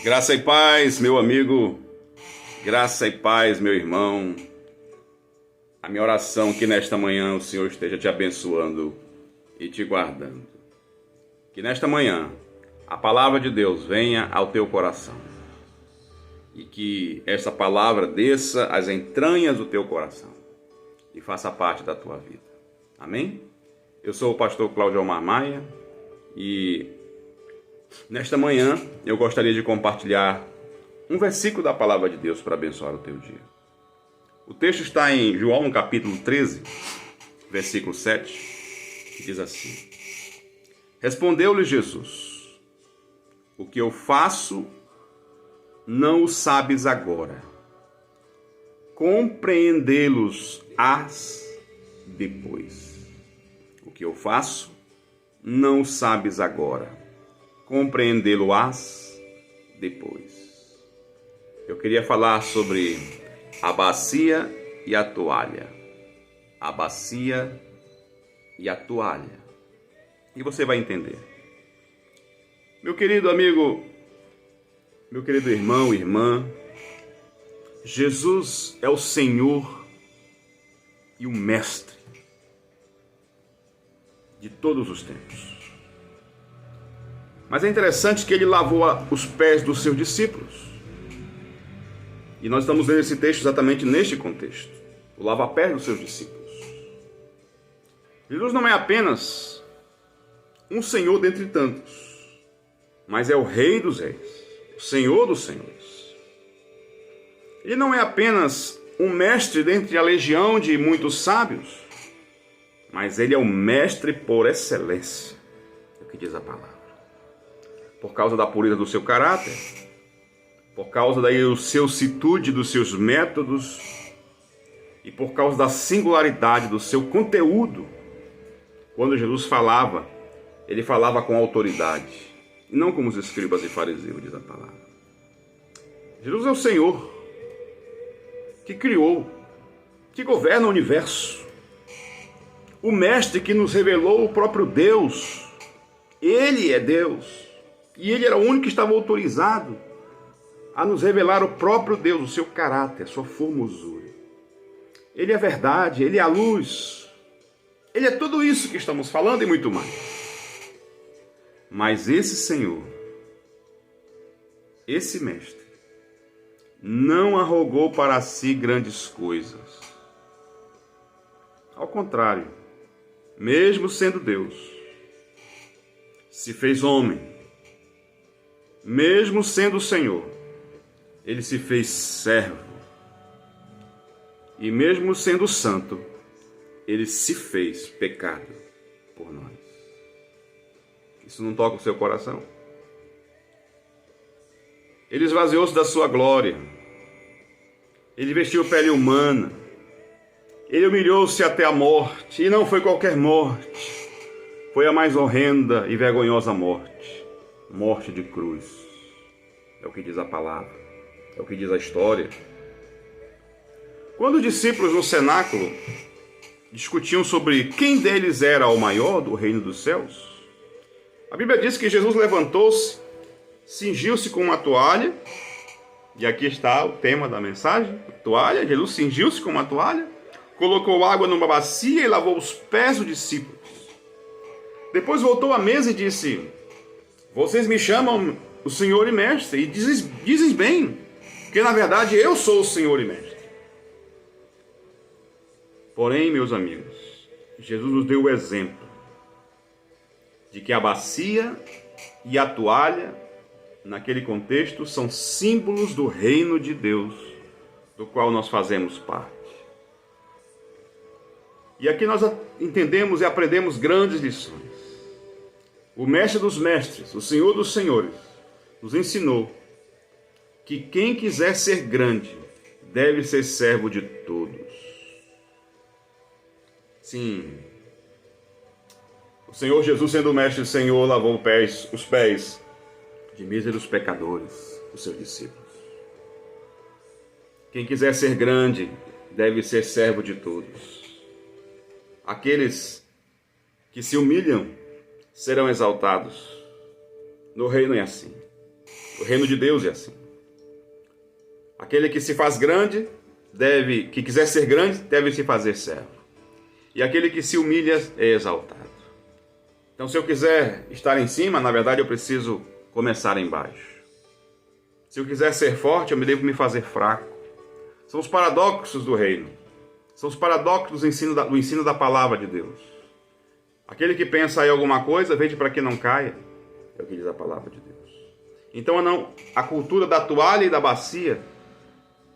Graça e paz, meu amigo, graça e paz, meu irmão. A minha oração é que nesta manhã o Senhor esteja te abençoando e te guardando. Que nesta manhã a palavra de Deus venha ao teu coração e que essa palavra desça às entranhas do teu coração e faça parte da tua vida. Amém? Eu sou o pastor Cláudio Almar Maia e nesta manhã eu gostaria de compartilhar um versículo da palavra de Deus para abençoar o teu dia. O texto está em João, no capítulo 13, versículo 7, que diz assim: Respondeu-lhe Jesus: O que eu faço não o sabes agora, compreendê-los-ás depois. O que eu faço não o sabes agora, compreendê-lo-ás depois. Eu queria falar sobre a bacia e a toalha. A bacia e a toalha. E você vai entender. Meu querido amigo, meu querido irmão, irmã, Jesus é o Senhor e o Mestre de todos os tempos. Mas é interessante que ele lavou os pés dos seus discípulos. E nós estamos lendo esse texto exatamente neste contexto. O lava-pés dos seus discípulos. Jesus não é apenas um Senhor dentre tantos, mas é o Rei dos Reis, o Senhor dos Senhores. Ele não é apenas um mestre dentre a legião de muitos sábios, mas ele é o mestre por excelência, é o que diz a palavra. Por causa da pureza do seu caráter, por causa da excelsitude dos seus métodos e por causa da singularidade do seu conteúdo. Quando Jesus falava, ele falava com autoridade, e não como os escribas e fariseus, diz a palavra. Jesus é o Senhor que criou, que governa o universo, o mestre que nos revelou o próprio Deus. Ele é Deus. E ele era o único que estava autorizado a nos revelar o próprio Deus, o seu caráter, a sua formosura. Ele é a verdade, ele é a luz. Ele é tudo isso que estamos falando e muito mais. Mas esse Senhor, esse Mestre, não arrogou para si grandes coisas. Ao contrário, mesmo sendo Deus, se fez homem. Mesmo sendo o Senhor, ele se fez servo. E mesmo sendo santo, ele se fez pecado por nós. Isso não toca o seu coração? Ele esvaziou-se da sua glória. Ele vestiu pele humana. Ele humilhou-se até a morte. E não foi qualquer morte. Foi a mais horrenda e vergonhosa morte. Morte de cruz. É o que diz a palavra. É o que diz a história. Quando os discípulos no cenáculo discutiam sobre quem deles era o maior do reino dos céus, a Bíblia diz que Jesus levantou-se, cingiu-se com uma toalha, e aqui está o tema da mensagem, toalha. Jesus cingiu-se com uma toalha, colocou água numa bacia e lavou os pés dos discípulos. Depois voltou à mesa e disse: Vocês me chamam o Senhor e Mestre, e dizem bem, porque na verdade eu sou o Senhor e Mestre. Porém, meus amigos, Jesus nos deu o exemplo de que a bacia e a toalha, naquele contexto, são símbolos do reino de Deus, do qual nós fazemos parte. E aqui nós entendemos e aprendemos grandes lições. O Mestre dos Mestres, o Senhor dos Senhores, nos ensinou que quem quiser ser grande deve ser servo de todos. Sim, o Senhor Jesus, sendo o Mestre e Senhor, lavou os pés de míseros pecadores, os seus discípulos. Quem quiser ser grande deve ser servo de todos. Aqueles que se humilham serão exaltados. No reino é assim. O reino de Deus é assim. Aquele que se faz grande, que quiser ser grande, deve se fazer servo. E aquele que se humilha é exaltado. Então, se eu quiser estar em cima, na verdade eu preciso começar embaixo. Se eu quiser ser forte, eu devo me fazer fraco. São os paradoxos do reino. São os paradoxos do ensino da palavra de Deus. Aquele que pensa em alguma coisa, veja para que não caia. É o que diz a palavra de Deus. Então, a cultura da toalha e da bacia,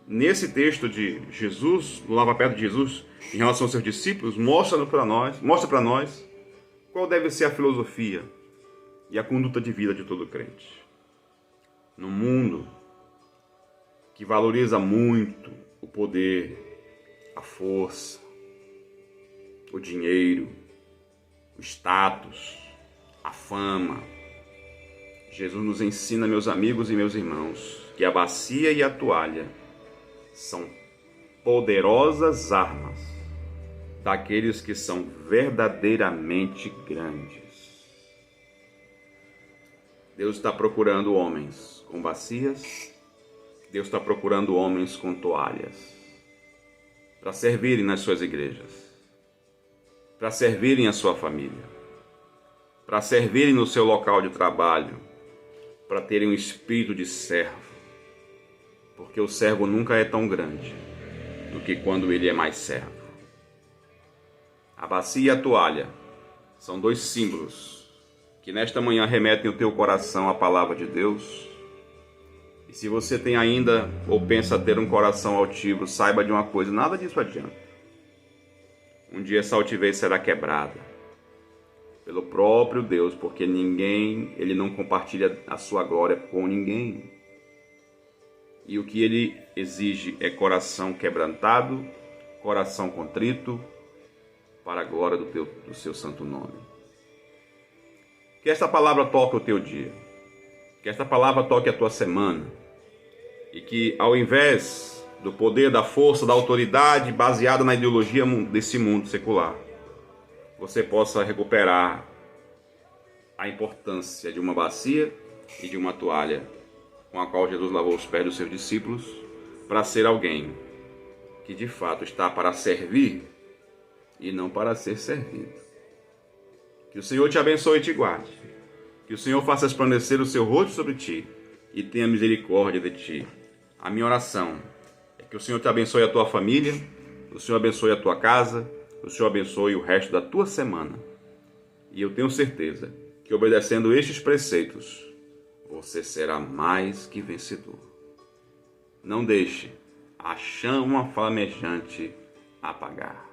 nesse texto de Jesus, no lava-pés de Jesus, em relação aos seus discípulos, mostra para nós qual deve ser a filosofia e a conduta de vida de todo crente. Num mundo que valoriza muito o poder, a força, o dinheiro, o status, a fama, Jesus nos ensina, meus amigos e meus irmãos, que a bacia e a toalha são poderosas armas daqueles que são verdadeiramente grandes. Deus está procurando homens com bacias, Deus está procurando homens com toalhas, para servirem nas suas igrejas, para servirem a sua família, para servirem no seu local de trabalho, para terem um espírito de servo, porque o servo nunca é tão grande do que quando ele é mais servo. A bacia e a toalha são dois símbolos que nesta manhã remetem o teu coração à palavra de Deus. E se você tem ainda ou pensa ter um coração altivo, saiba de uma coisa, nada disso adianta. Um dia essa altivez será quebrada pelo próprio Deus, porque ele não compartilha a sua glória com ninguém. E o que ele exige é coração quebrantado, coração contrito, para a glória do seu santo nome. Que esta palavra toque o teu dia, que esta palavra toque a tua semana, e que ao invés do poder, da força, da autoridade baseada na ideologia desse mundo secular, você possa recuperar a importância de uma bacia e de uma toalha com a qual Jesus lavou os pés dos seus discípulos, para ser alguém que de fato está para servir e não para ser servido. Que o Senhor te abençoe e te guarde. Que o Senhor faça resplandecer o seu rosto sobre ti e tenha misericórdia de ti. A minha oração é que o Senhor te abençoe a tua família, o Senhor abençoe a tua casa, o Senhor abençoe o resto da tua semana. E eu tenho certeza que obedecendo estes preceitos, você será mais que vencedor. Não deixe a chama flamejante apagar.